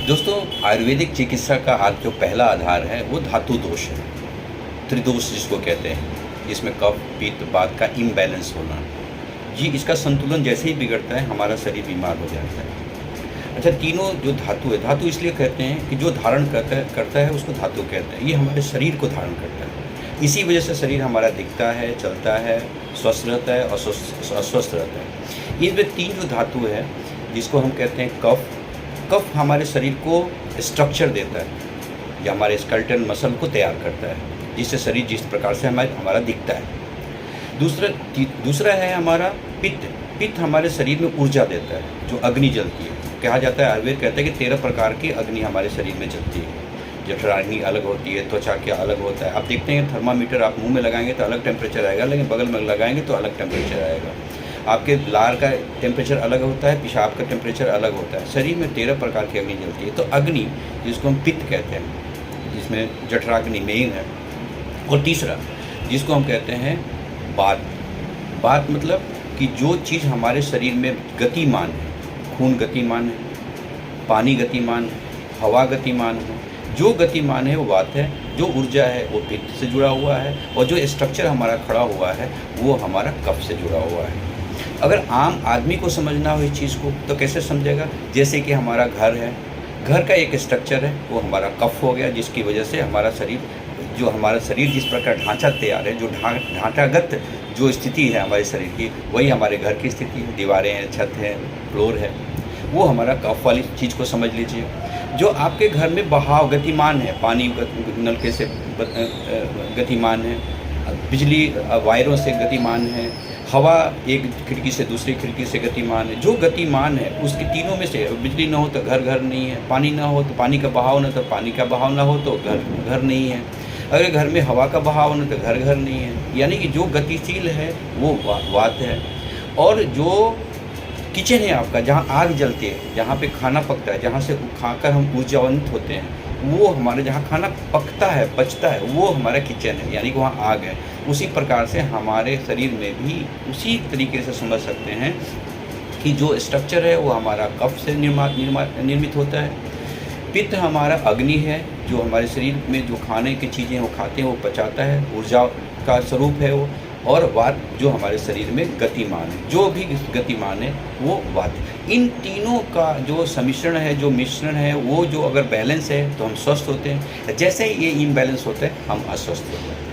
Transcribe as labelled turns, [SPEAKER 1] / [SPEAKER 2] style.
[SPEAKER 1] दोस्तों, आयुर्वेदिक चिकित्सा का आज जो पहला आधार है वो धातु दोष है, त्रिदोष जिसको कहते हैं, जिसमें कफ पित्त वात का इम्बैलेंस होना। जी, इसका संतुलन जैसे ही बिगड़ता है हमारा शरीर बीमार हो जाता है। अच्छा, तीनों जो धातु है, धातु इसलिए कहते हैं कि जो धारण करता है उसको धातु कहते हैं। ये हमारे शरीर को धारण करता है, इसी वजह से शरीर हमारा दिखता है, चलता है, स्वस्थ रहता है और अस्वस्थ रहता है। ये तीन जो धातु है जिसको हम कहते हैं कफ हमारे शरीर को स्ट्रक्चर देता है या हमारे स्केलेटल मसल को तैयार करता है, जिससे शरीर जिस प्रकार से हमारा दिखता है। दूसरा है हमारा पित्त हमारे शरीर में ऊर्जा देता है, जो अग्नि जलती है। कहा जाता है, आयुर्वेद कहता है कि 13 प्रकार की अग्नि हमारे शरीर में जलती है। जठराग्नि अलग होती है, त्वचा के अलग होता है। आप देखते हैं थर्मामीटर आप मुंह में लगाएंगे तो अलग टेम्परेचर आएगा, लेकिन बगल में लगाएंगे तो अलग टेम्परेचर आएगा। आपके लार का टेम्परेचर अलग होता है, पेशाब का टेम्परेचर अलग होता है। शरीर में 13 प्रकार की अग्नि जलती है। तो अग्नि जिसको हम पित्त कहते हैं, जिसमें जठराग्नि मेन है। और तीसरा जिसको हम कहते हैं वात मतलब कि जो चीज़ हमारे शरीर में गतिमान है, खून गतिमान है, पानी गतिमान है, हवा गतिमान है, जो गतिमान है वो वात है। जो ऊर्जा है वो पित्त से जुड़ा हुआ है, और जो स्ट्रक्चर हमारा खड़ा हुआ है वो हमारा कफ से जुड़ा हुआ है। अगर आम आदमी को समझना हो इस चीज़ को तो कैसे समझेगा? जैसे कि हमारा घर है, घर का एक स्ट्रक्चर है, वो हमारा कफ हो गया, जिसकी वजह से हमारा शरीर जिस प्रकार ढांचा तैयार है, जो ढांचागत जो स्थिति है हमारे शरीर की, वही हमारे घर की स्थिति है। दीवारें हैं, छत है, फ्लोर है, वो हमारा कफ वाली चीज़ को समझ लीजिए। जो आपके घर में बहाव गतिमान है, पानी नलके से गतिमान है, बिजली वायरों से गतिमान है, हवा एक खिड़की से दूसरी खिड़की से गतिमान है। जो गतिमान है उसके तीनों में से, बिजली ना हो तो घर नहीं है, पानी ना हो तो पानी का बहाव ना, तो पानी का बहाव ना हो तो घर नहीं है। अगर घर में हवा का बहाव ना तो घर नहीं है। यानी कि जो गतिशील है वो वात है। और जो किचन है आपका, जहाँ आग जलती है, जहाँ पे खाना पकता है, जहाँ से खाकर हम ऊर्जावान्वित होते हैं, वो हमारे जहाँ खाना पकता है, पचता है, वो हमारा किचन है, यानी कि वहाँ आग है। उसी प्रकार से हमारे शरीर में भी उसी तरीके से समझ सकते हैं कि जो स्ट्रक्चर है वो हमारा कफ से निर्मित होता है। पित्त हमारा अग्नि है, जो हमारे शरीर में जो खाने की चीज़ें वो खाते हैं वो पचाता है, ऊर्जा का स्वरूप है वो। और वात जो हमारे शरीर में गतिमान है, जो भी गतिमान है वो वात। इन तीनों का जो सम्मिश्रण है, जो मिश्रण है, वो जो अगर बैलेंस है तो हम स्वस्थ होते हैं। जैसे ही ये इम्बैलेंस होता है हम अस्वस्थ होते हैं।